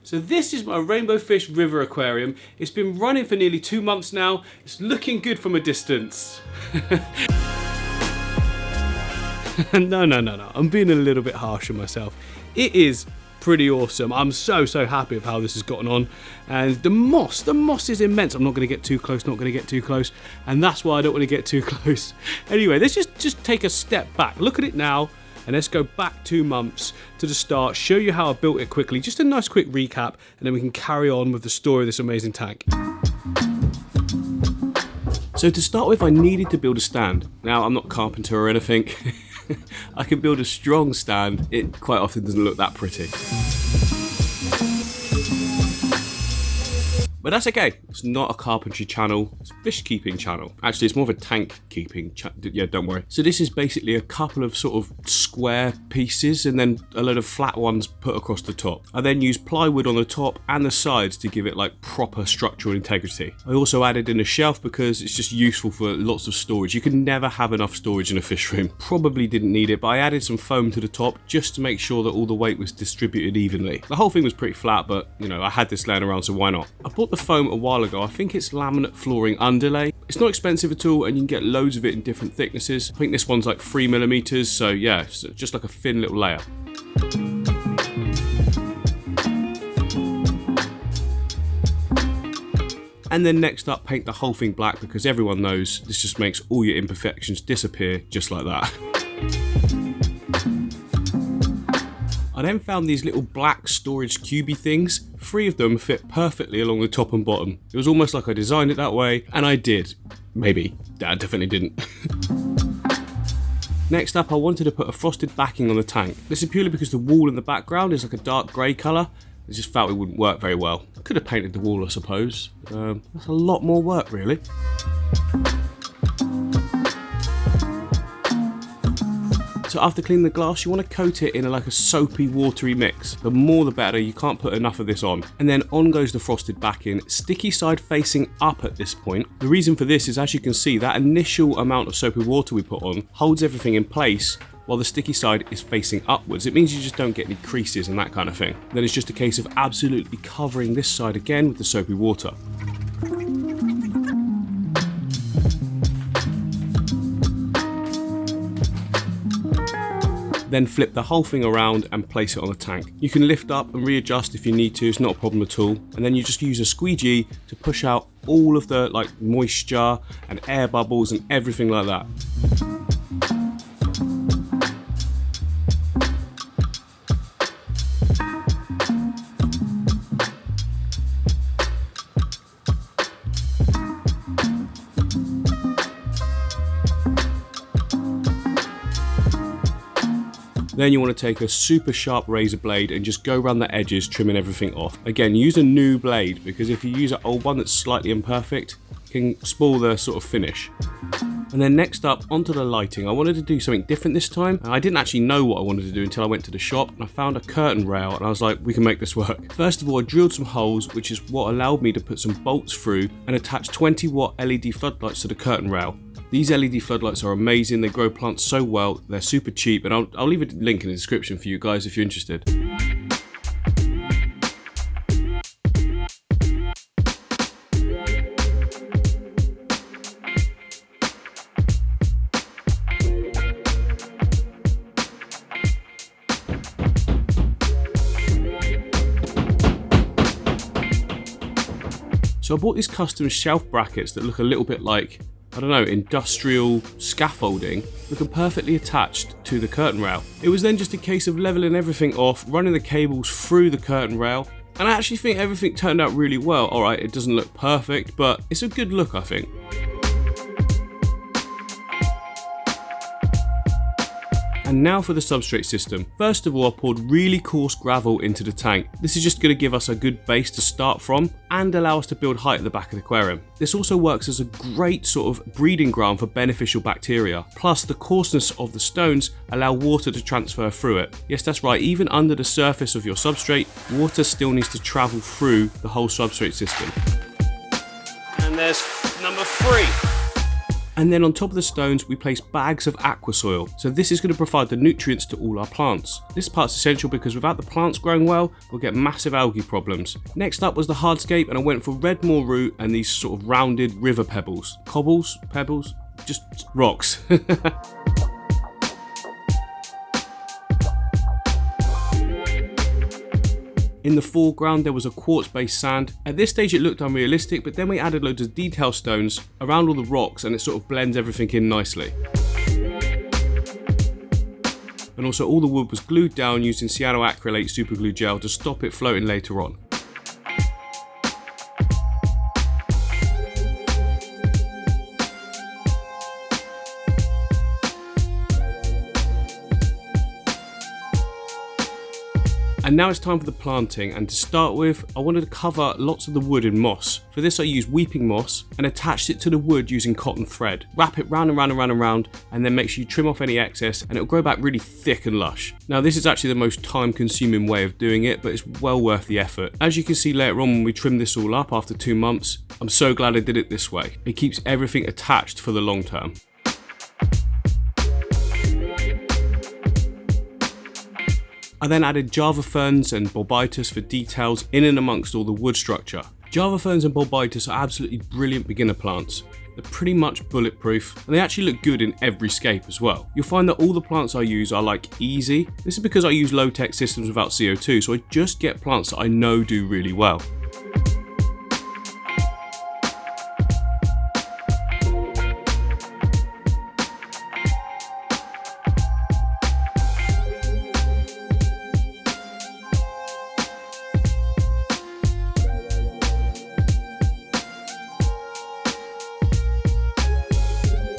So this is my Rainbow Fish River Aquarium. It's been running for nearly 2 months now. It's looking good from a distance. No, I'm being a little bit harsh on myself. It is pretty awesome. I'm so happy with how this has gotten on. And the moss is immense. I'm not going to get too close, and that's why I don't want to get too close. Anyway, let's just take a step back. Look at it now, and let's go back 2 months to the start, show you how I built it quickly, just a nice quick recap, and then we can carry on with the story of this amazing tank. So to start with, I needed to build a stand. Now, I'm not a carpenter or anything. I can build a strong stand. It quite often doesn't look that pretty. But that's okay. It's not a carpentry channel, it's a fish keeping channel. Actually, it's more of a tank keeping yeah, don't worry. So this is basically a couple of sort of square pieces and then a load of flat ones put across the top. I then used plywood on the top and the sides to give it like proper structural integrity. I also added in a shelf because it's just useful for lots of storage. You can never have enough storage in a fish room. Probably didn't need it, but I added some foam to the top just to make sure that all the weight was distributed evenly. The whole thing was pretty flat, but you know, I had this laying around, so why not? I bought the foam a while ago. I think it's laminate flooring underlay. It's not expensive at all, and you can get loads of it in different thicknesses. I think this one's like 3mm, so yeah, it's just like a thin little layer. And then next up, paint the whole thing black, because everyone knows this just makes all your imperfections disappear just like that. I then found these little black storage cubey things. 3 of them fit perfectly along the top and bottom. It was almost like I designed it that way, and I did. Maybe. I definitely didn't. Next up, I wanted to put a frosted backing on the tank. This is purely because the wall in the background is like a dark grey colour. I just felt it wouldn't work very well. I could have painted the wall, I suppose. That's a lot more work, really. So after cleaning the glass, you want to coat it in like a soapy, watery mix. The more the better, you can't put enough of this on. And then on goes the frosted backing, sticky side facing up at this point. The reason for this is, as you can see, that initial amount of soapy water we put on holds everything in place while the sticky side is facing upwards. It means you just don't get any creases and that kind of thing. Then it's just a case of absolutely covering this side again with the soapy water. Then flip the whole thing around and place it on the tank. You can lift up and readjust if you need to, it's not a problem at all. And then you just use a squeegee to push out all of the like moisture and air bubbles and everything like that. Then you want to take a super sharp razor blade and just go around the edges, trimming everything off. Again, use a new blade, because if you use an old one that's slightly imperfect, it can spoil the sort of finish. And then next up, onto the lighting. I wanted to do something different this time. I didn't actually know what I wanted to do until I went to the shop, and I found a curtain rail and I was like, we can make this work. First of all, I drilled some holes, which is what allowed me to put some bolts through and attach 20-watt LED floodlights to the curtain rail. These LED floodlights are amazing, they grow plants so well, they're super cheap, and I'll leave a link in the description for you guys if you're interested. So I bought these custom shelf brackets that look a little bit like, I don't know, industrial scaffolding, looking perfectly attached to the curtain rail. It was then just a case of leveling everything off, running the cables through the curtain rail, and I actually think everything turned out really well. Alright, it doesn't look perfect, but it's a good look, I think. And now for the substrate system. First of all, I poured really coarse gravel into the tank. This is just going to give us a good base to start from and allow us to build height at the back of the aquarium. This also works as a great sort of breeding ground for beneficial bacteria. Plus, the coarseness of the stones allow water to transfer through it. Yes, that's right, even under the surface of your substrate, water still needs to travel through the whole substrate system. And there's number 3. And then on top of the stones, we place bags of aqua soil. So this is going to provide the nutrients to all our plants. This part's essential because without the plants growing well, we'll get massive algae problems. Next up was the hardscape, and I went for red moor root and these sort of rounded river pebbles. Cobbles? Pebbles? Just rocks. In the foreground there was a quartz-based sand. At this stage it looked unrealistic, but then we added loads of detail stones around all the rocks and it sort of blends everything in nicely. And also all the wood was glued down using cyanoacrylate superglue gel to stop it floating later on. And now it's time for the planting, and to start with, I wanted to cover lots of the wood in moss. For this I used weeping moss and attached it to the wood using cotton thread. Wrap it round and round and round and round, and then make sure you trim off any excess and it'll grow back really thick and lush. Now this is actually the most time consuming way of doing it, but it's well worth the effort. As you can see later on when we trim this all up after 2 months, I'm so glad I did it this way. It keeps everything attached for the long term. I then added Java ferns and Bolbitis for details in and amongst all the wood structure. Java ferns and Bolbitis are absolutely brilliant beginner plants. They're pretty much bulletproof and they actually look good in every scape as well. You'll find that all the plants I use are like easy. This is because I use low-tech systems without CO2, so I just get plants that I know do really well.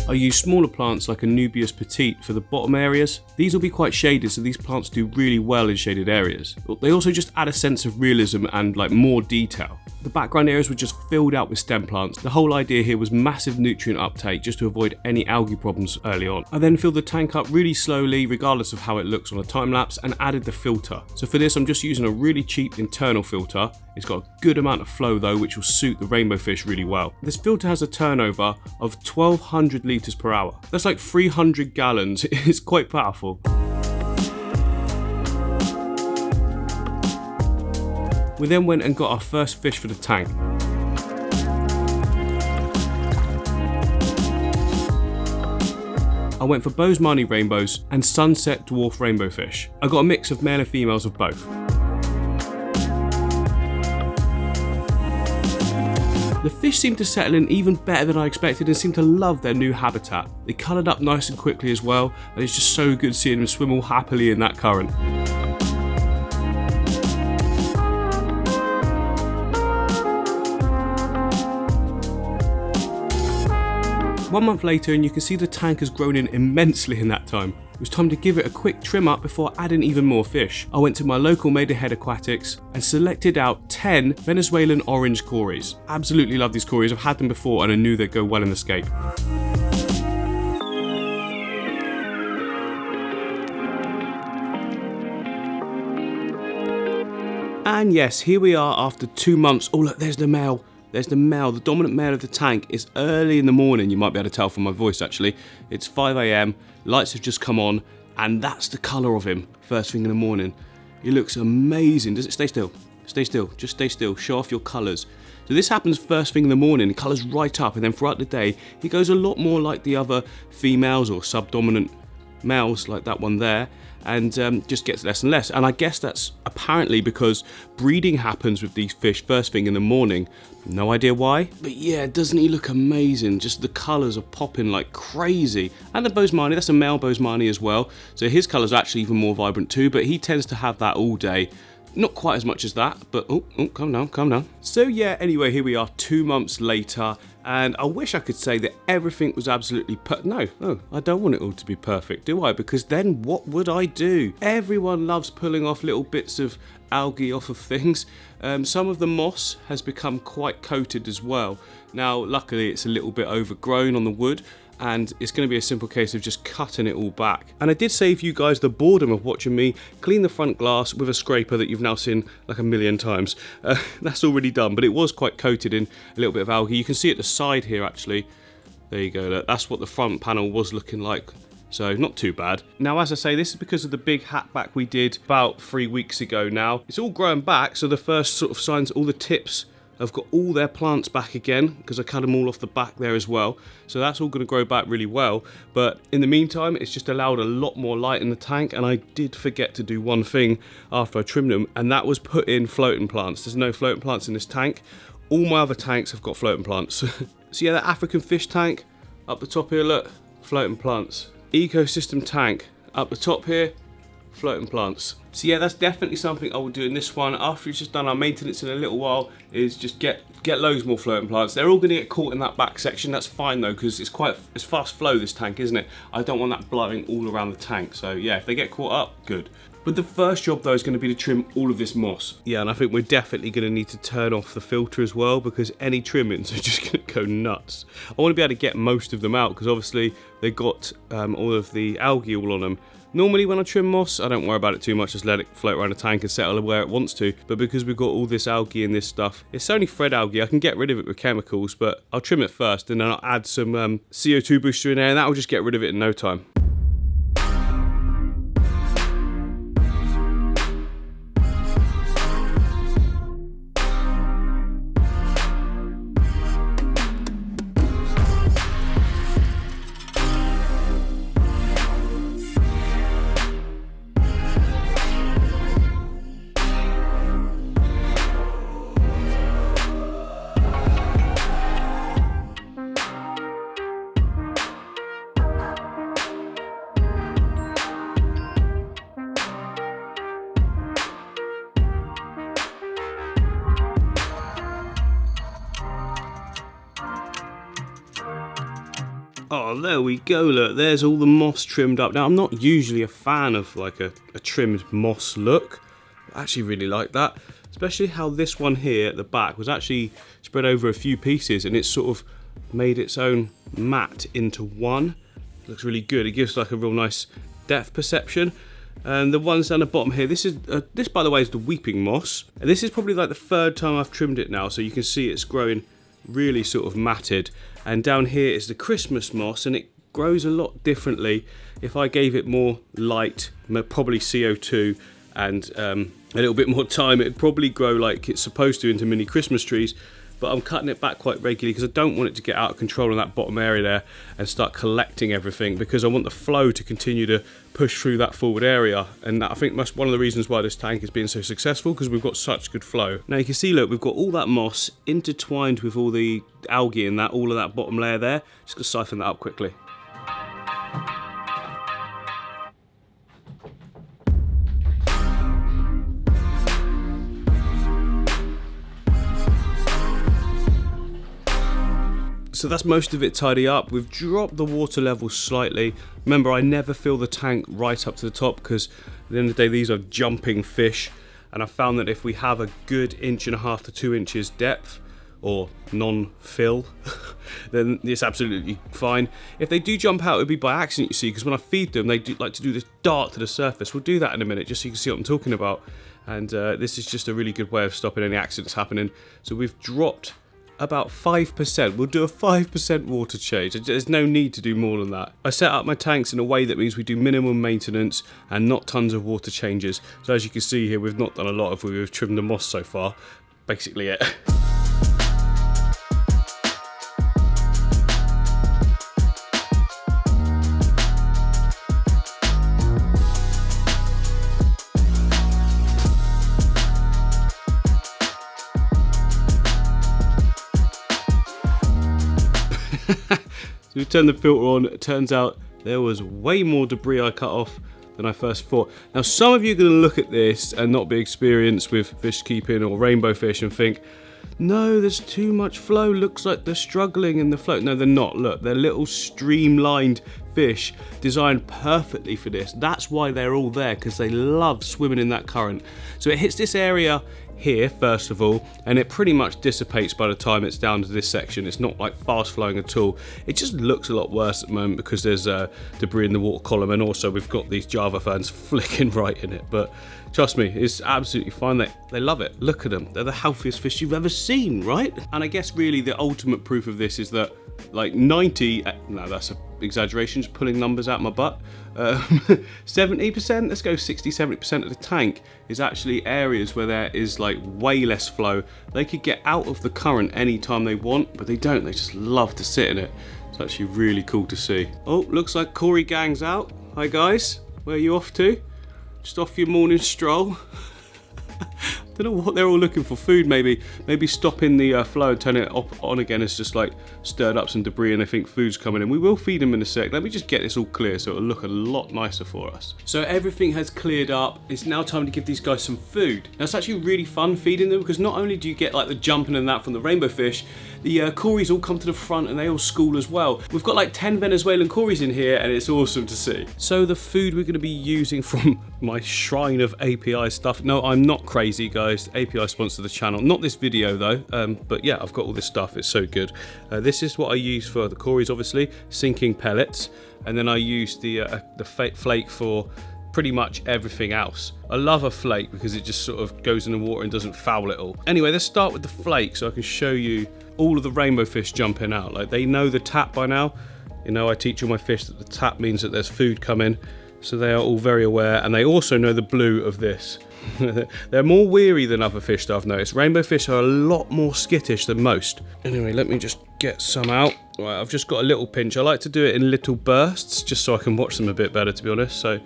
I use smaller plants like a Nubius petite for the bottom areas. These will be quite shaded, so these plants do really well in shaded areas. But they also just add a sense of realism and like more detail. The background areas were just filled out with stem plants. The whole idea here was massive nutrient uptake just to avoid any algae problems early on. I then filled the tank up really slowly regardless of how it looks on a time lapse and added the filter. So for this I'm just using a really cheap internal filter. It's got a good amount of flow though, which will suit the rainbow fish really well. This filter has a turnover of 1200 litres per hour. That's like 300 gallons. It's quite powerful. We then went and got our first fish for the tank. I went for Bosemani rainbows and sunset dwarf rainbow fish. I got a mix of male and females of both. The fish seemed to settle in even better than I expected and seemed to love their new habitat. They coloured up nice and quickly as well, and it's just so good seeing them swim all happily in that current. 1 month later and you can see the tank has grown in immensely in that time. It was time to give it a quick trim up before adding even more fish. I went to my local Maidenhead Aquatics and selected out 10 Venezuelan orange cories. Absolutely love these cories, I've had them before and I knew they'd go well in the scape. And yes, here we are after 2 months. Oh look, there's the male. There's the male, the dominant male of the tank. It's early in the morning, you might be able to tell from my voice actually. It's 5 AM, lights have just come on, and that's the colour of him, first thing in the morning. He looks amazing. Does it stay still? Stay still, just stay still, show off your colours. So this happens first thing in the morning, the colours right up, and then throughout the day, he goes a lot more like the other females or subdominant males, like that one there, and just gets less and less. And I guess that's apparently because breeding happens with these fish first thing in the morning. No idea why, but yeah, doesn't he look amazing? Just the colours are popping like crazy. And the Bosemani, that's a male Bosemani as well, so his colours are actually even more vibrant too, but he tends to have that all day. Not quite as much as that, but oh, calm down, calm down. So yeah, anyway, here we are 2 months later, and I wish I could say that everything was absolutely No, I don't want it all to be perfect, do I? Because then what would I do? Everyone loves pulling off little bits of algae off of things. Some of the moss has become quite coated as well. Now, luckily it's a little bit overgrown on the wood, and it's going to be a simple case of just cutting it all back. And I did save you guys the boredom of watching me clean the front glass with a scraper that you've now seen like a million times. That's already done, but it was quite coated in a little bit of algae. You can see at the side here actually, There you go, that's what the front panel was looking like. So not too bad. Now, as I say, this is because of the big hatback we did about 3 weeks ago now. It's all growing back, so the first sort of signs, all the tips have got all their plants back again, because I cut them all off the back there as well. So that's all going to grow back really well. But in the meantime, it's just allowed a lot more light in the tank, and I did forget to do one thing after I trimmed them, and that was put in floating plants. There's no floating plants in this tank. All my other tanks have got floating plants. So yeah, that African fish tank, up the top here, look, floating plants. Ecosystem tank, up the top here, floating plants. So yeah, that's definitely something I will do in this one after we've just done our maintenance in a little while, is just get loads more floating plants. They're all going to get caught in that back section. That's fine though, because it's fast flow, this tank, isn't it? I don't want that blowing all around the tank. So yeah, if they get caught up, good. But the first job though is going to be to trim all of this moss. Yeah, and I think we're definitely going to need to turn off the filter as well, because any trimmings are just going to go nuts. I want to be able to get most of them out, because obviously they've got all of the algae all on them. Normally when I trim moss, I don't worry about it too much, just let it float around the tank and settle where it wants to. But because we've got all this algae in this stuff, it's only thread algae, I can get rid of it with chemicals, but I'll trim it first and then I'll add some CO2 booster in there, and that will just get rid of it in no time. Oh, there we go, look, there's all the moss trimmed up. Now, I'm not usually a fan of like a trimmed moss look. I actually really like that, especially how this one here at the back was actually spread over a few pieces, and it's sort of made its own mat into one. It looks really good. It gives like a real nice depth perception. And the ones down the bottom here, this by the way is the weeping moss. And this is probably like the third time I've trimmed it now, so you can see it's growing really sort of matted. And down here is the Christmas moss, and it grows a lot differently. If I gave it more light, probably CO2, and a little bit more time, it'd probably grow like it's supposed to into mini Christmas trees. But I'm cutting it back quite regularly because I don't want it to get out of control in that bottom area there and start collecting everything, because I want the flow to continue to push through that forward area. And I think that's one of the reasons why this tank has been so successful, because we've got such good flow. Now you can see, look, we've got all that moss intertwined with all the algae in that, all of that bottom layer there. Just gonna siphon that up quickly. So that's most of it tidy up. We've dropped the water level slightly. Remember, I never fill the tank right up to the top, because at the end of the day, these are jumping fish. And I found that if we have a good 1.5 to 2 inches depth, or non-fill, then it's absolutely fine. If they do jump out, it'll be by accident, you see, because when I feed them, they do like to do this dart to the surface. We'll do that in a minute, just so you can see what I'm talking about. And this is just a really good way of stopping any accidents happening. So we've dropped about 5%. We'll do a 5% water change. There's no need to do more than that. I set up my tanks in a way that means we do minimum maintenance and not tons of water changes. So as you can see here, we've not done a lot of, we've trimmed the moss so far. Basically it. So we turned the filter on. It turns out there was way more debris I cut off than I first thought. Now, some of you are going to look at this and not be experienced with fish keeping or rainbow fish and think, no, there's too much flow. Looks like they're struggling in the float. No, they're not. Look, they're little streamlined fish designed perfectly for this. That's why they're all there, because they love swimming in that current. So it hits this area here first of all, and it pretty much dissipates by the time it's down to this section. It's not like fast flowing at all. It just looks a lot worse at the moment because there's debris in the water column, and also we've got these Java ferns flicking right in it. But trust me, it's absolutely fine. They love it. Look at them. They're the healthiest fish you've ever seen, right? And I guess really the ultimate proof of this is that like 90, no, that's an exaggeration, just pulling numbers out my butt. 70%, let's go 60-70% of the tank is actually areas where there is like way less flow. They could get out of the current anytime they want, but they don't, they just love to sit in it. It's actually really cool to see. Oh, looks like Corey gang's out. Hi guys, where are you off to? Just off your morning stroll? Don't know what they're all looking for. Food, maybe stopping the flow and turning it on again has just like stirred up some debris and they think food's coming in. We will feed them in a sec. Let me just get this all clear so it'll look a lot nicer for us. So everything has cleared up. It's now time to give these guys some food. Now it's actually really fun feeding them because not only do you get like the jumping and that from the rainbow fish, the Cories all come to the front and they all school as well. We've got like 10 Venezuelan Cories in here and it's awesome to see. So the food we're going to be using from my shrine of API stuff. No, I'm not crazy, guys. API sponsor the channel. Not this video though, but yeah, I've got all this stuff. It's so good. This is what I use for the Cories, obviously. Sinking pellets. And then I use the flake for pretty much everything else. I love a flake because it just sort of goes in the water and doesn't foul it all. Anyway, let's start with the flake so I can show you all of the rainbow fish jumping out. Like, they know the tap by now. You know, I teach all my fish that the tap means that there's food coming. So they are all very aware, and they also know the blue of this. They're more weary than other fish that I've noticed. Rainbow fish are a lot more skittish than most. Anyway, let me just get some out. Right, I've just got a little pinch. I like to do it in little bursts just so I can watch them a bit better, to be honest. So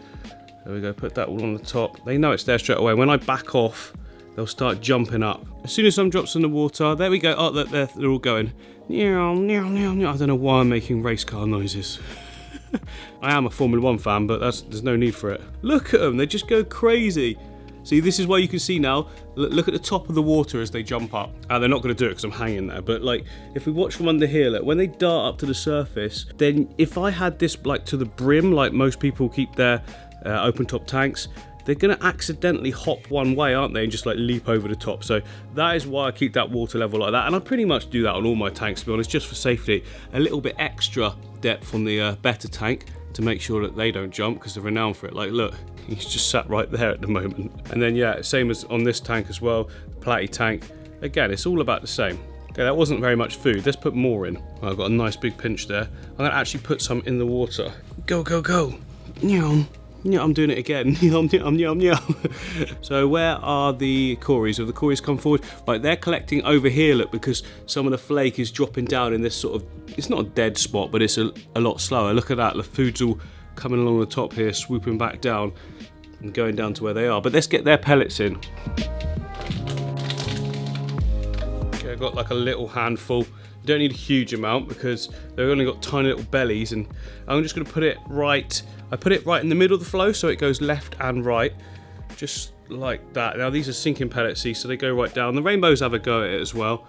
there we go, put that all on the top. They know it's there straight away. When I back off, they'll start jumping up. As soon as some drops in the water, there we go. Oh, they're all going. Meow, meow, meow, meow. I don't know why I'm making race car noises. I am a Formula 1 fan, but there's no need for it. Look at them, they just go crazy. See, this is why you can see now, look at the top of the water as they jump up. They're not going to do it because I'm hanging there, but like, if we watch from under here, look, when they dart up to the surface, then if I had this like to the brim, like most people keep their open top tanks, they're going to accidentally hop one way, aren't they, and just like leap over the top. So that is why I keep that water level like that, and I pretty much do that on all my tanks, to be honest, just for safety. A little bit extra depth on the better tank to make sure that they don't jump, because they're renowned for it. Like, look, he's just sat right there at the moment. And then yeah, same as on this tank as well, the Platy tank. Again, it's all about the same. Okay, that wasn't very much food. Let's put more in. Well, I've got a nice big pinch there. I'm going to actually put some in the water. Go, go, go. Nyam. Yeah, I'm doing it again. So where are the Cories? Have the Cories come forward? Right, they're collecting over here, look, because some of the flake is dropping down in this sort of, it's not a dead spot, but it's a lot slower. Look at that, the food's all coming along the top here, swooping back down and going down to where they are. But let's get their pellets in. Okay, I've got like a little handful. You don't need a huge amount because they've only got tiny little bellies, and I'm just going to put it right. I put it right in the middle of the flow so it goes left and right, just like that. Now these are sinking pellets, see, so they go right down. The rainbows have a go at it as well.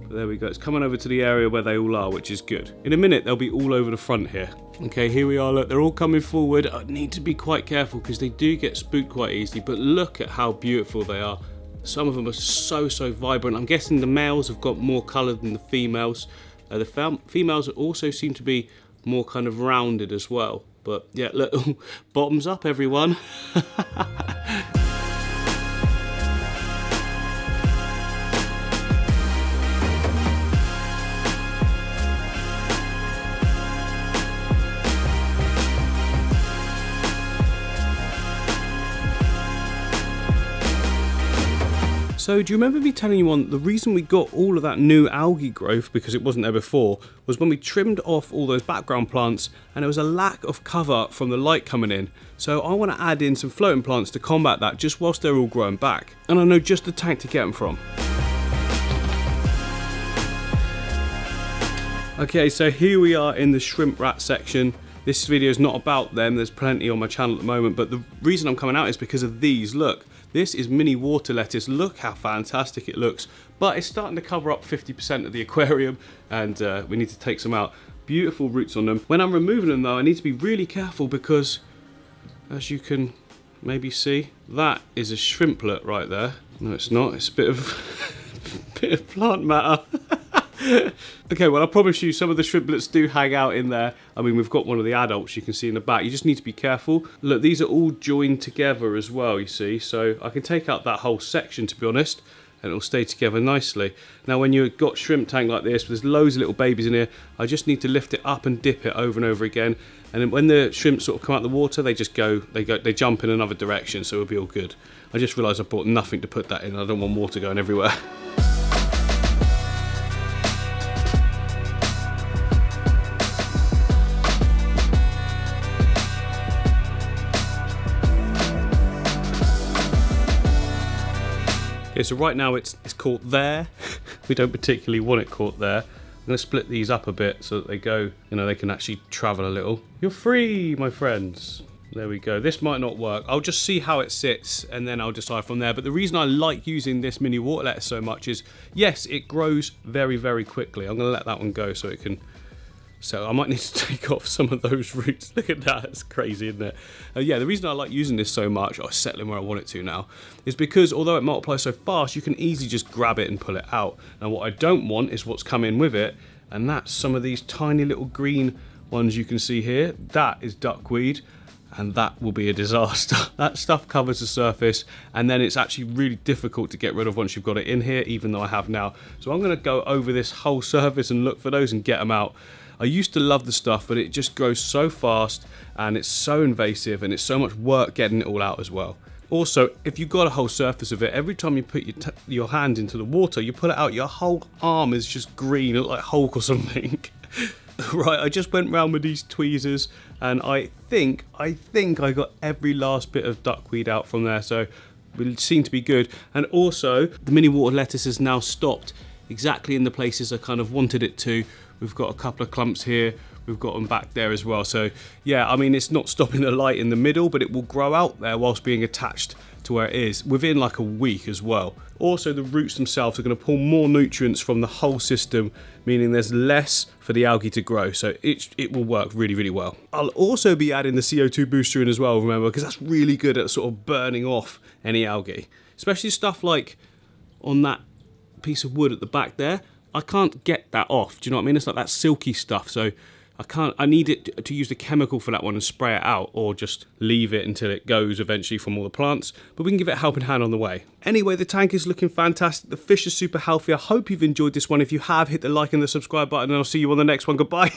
But there we go, it's coming over to the area where they all are, which is good. In a minute they'll be all over the front here. Okay, here we are, look, they're all coming forward. I need to be quite careful because they do get spooked quite easily, but look at how beautiful they are. Some of them are so vibrant. I'm guessing the males have got more colour than the females. The females also seem to be more kind of rounded as well. But yeah, look, bottoms up, everyone. So do you remember me telling you on the reason we got all of that new algae growth, because it wasn't there before, was when we trimmed off all those background plants and there was a lack of cover from the light coming in. So I want to add in some floating plants to combat that just whilst they're all growing back. And I know just the tank to get them from. Okay, so here we are in the shrimp rat section. This video is not about them, there's plenty on my channel at the moment, but the reason I'm coming out is because of these. Look, this is mini water lettuce. Look how fantastic it looks. But it's starting to cover up 50% of the aquarium, and we need to take some out. Beautiful roots on them. When I'm removing them though, I need to be really careful because, as you can maybe see, that is a shrimplet right there. No, it's not, it's a bit of plant matter. Okay, well I promise you some of the shrimplets do hang out in there. I mean, we've got one of the adults you can see in the back. You just need to be careful. Look, these are all joined together as well, you see. So I can take out that whole section, to be honest, and it'll stay together nicely. Now when you've got shrimp tank like this, there's loads of little babies in here, I just need to lift it up and dip it over and over again, and then when the shrimp sort of come out of the water, they jump in another direction, so it'll be all good. I just realised I brought nothing to put that in. I don't want water going everywhere. Okay, so right now it's caught there. We don't particularly want it caught there. I'm going to split these up a bit so that they go, they can actually travel a little. You're free, my friends. There we go. This might not work. I'll just see how it sits and then I'll decide from there. But the reason I like using this mini water lettuce so much is, yes, it grows very, very quickly. I'm going to let that one go so it can... So I might need to take off some of those roots. Look at that, it's crazy, isn't it? Yeah, the reason I like using this so much, it's settling where I want it to now, is because although it multiplies so fast, you can easily just grab it and pull it out. And what I don't want is what's come in with it, and that's some of these tiny little green ones you can see here. That is duckweed, and that will be a disaster. That stuff covers the surface, and then it's actually really difficult to get rid of once you've got it in here, even though I have now. So I'm gonna go over this whole surface and look for those and get them out. I used to love the stuff, but it just grows so fast and it's so invasive and it's so much work getting it all out as well. Also, if you've got a whole surface of it, every time you put your hand into the water, you pull it out, your whole arm is just green, like Hulk or something. Right, I just went round with these tweezers and I think I got every last bit of duckweed out from there, so it seemed to be good. And also, the mini water lettuce has now stopped exactly in the places I kind of wanted it to. We've got a couple of clumps here, we've got them back there as well. So yeah, I mean, it's not stopping the light in the middle, but it will grow out there whilst being attached to where it is within like a week as well. Also, the roots themselves are going to pull more nutrients from the whole system, meaning there's less for the algae to grow. So it will work really, really well. I'll also be adding the CO2 booster in as well, remember, because that's really good at sort of burning off any algae, especially stuff like on that piece of wood at the back there. I can't get that off, do you know what I mean? It's like that silky stuff, so I need it to use the chemical for that one and spray it out, or just leave it until it goes eventually from all the plants, but we can give it a helping hand on the way. Anyway, the tank is looking fantastic, the fish are super healthy. I hope you've enjoyed this one. If you have, hit the like and the subscribe button, and I'll see you on the next one. Goodbye.